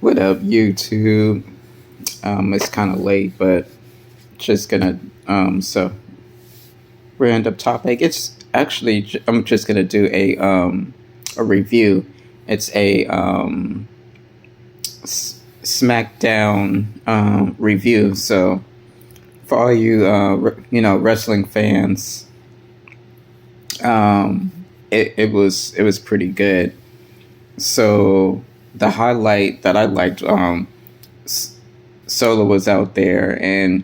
What up, YouTube? It's kind of late, but just gonna so random topic. It's actually I'm just gonna do a review. It's a SmackDown review. So for all you wrestling fans, it was pretty good. So the highlight that I liked, Solo was out there and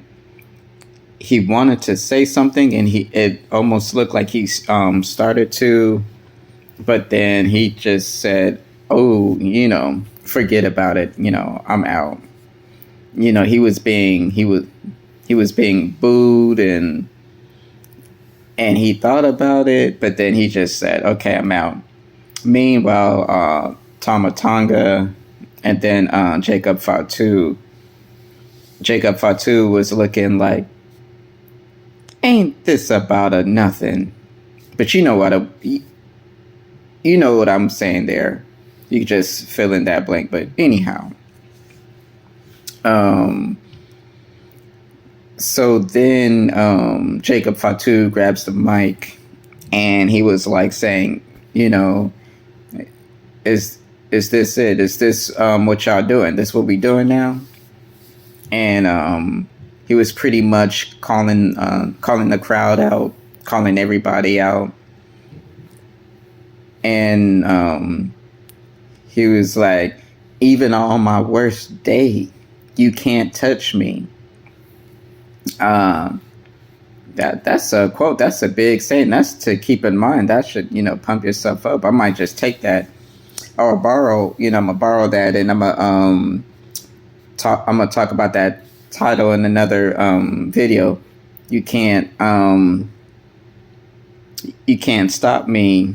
he wanted to say something, and it almost looked like he started to, but then he just said, "Oh, forget about it. I'm out." He was being booed, and he thought about it, but then he just said, "Okay, I'm out." Meanwhile, Tama Tonga and then Jacob Fatu was looking like, ain't this about a nothing? But you know what I'm saying there. You just fill in that blank. But anyhow, so then Jacob Fatu grabs the mic, and he was like saying, is this it? Is this what y'all doing? This what we doing now? And he was pretty much calling the crowd out, calling everybody out, and he was like, "Even on my worst day, you can't touch me." That's a quote. That's a big saying. That's to keep in mind. That should pump yourself up. I might just take that or borrow. I'm gonna borrow that, and I'm gonna talk about that title in another video. You can't stop me,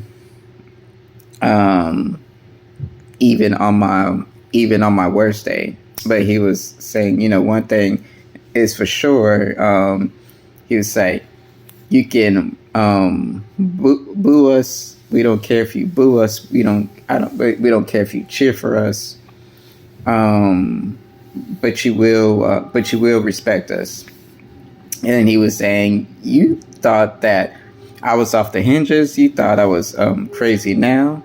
even on my worst day. But he was saying, one thing is for sure. He would say, you can boo us. We don't care if you boo us. We don't care if you cheer for us. But you will respect us. And he was saying, you thought that I was off the hinges. You thought I was crazy now.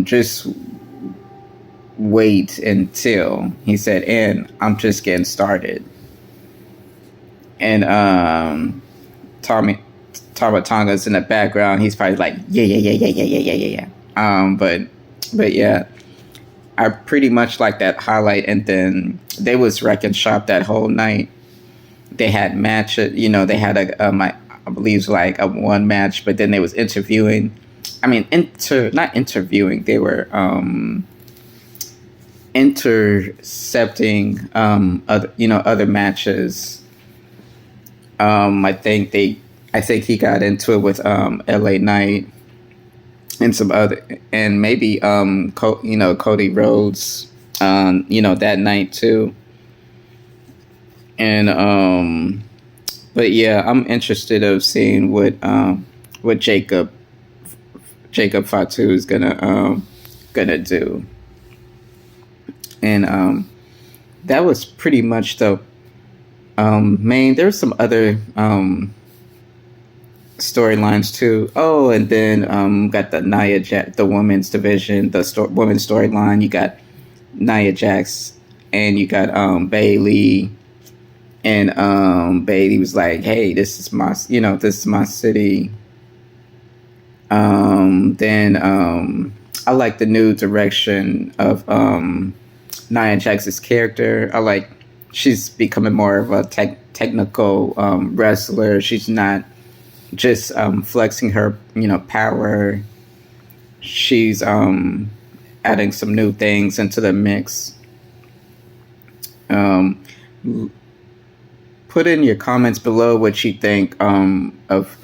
Just wait until, he said, and I'm just getting started. And Tama Tonga's in the background. He's probably like, yeah. But yeah, I pretty much like that highlight. And then they was wrecking shop that whole night. They had matches, they had I believe like a one match, but then they was interviewing. I mean, not interviewing. They were intercepting other matches. I think he got into it with LA Knight and some other, and maybe Cody Rhodes that night too. And but yeah, I'm interested of seeing what Jacob Fatu is gonna do. And that was pretty much the main. There's some other storylines too. Oh, and then got the Nia Jax, the women's division, the women's storyline. You got Nia Jax, and you got Bayley, and Bayley was like, "Hey, this is my city." Then I like the new direction of Nia Jax's character. I like she's becoming more of a technical wrestler. She's not just flexing her power. She's adding some new things into the mix. Put in your comments below what you think of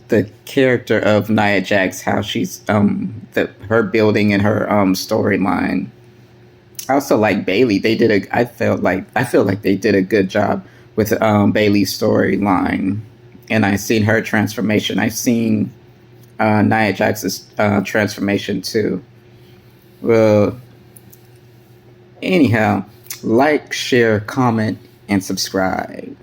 the character of Nia Jax, how she's her building and her storyline. I also like Bayley. I feel like they did a good job with Bayley's storyline, and I've seen her transformation. I've seen Nia Jax's transformation too. Well, Anyhow, like, share, comment, and subscribe.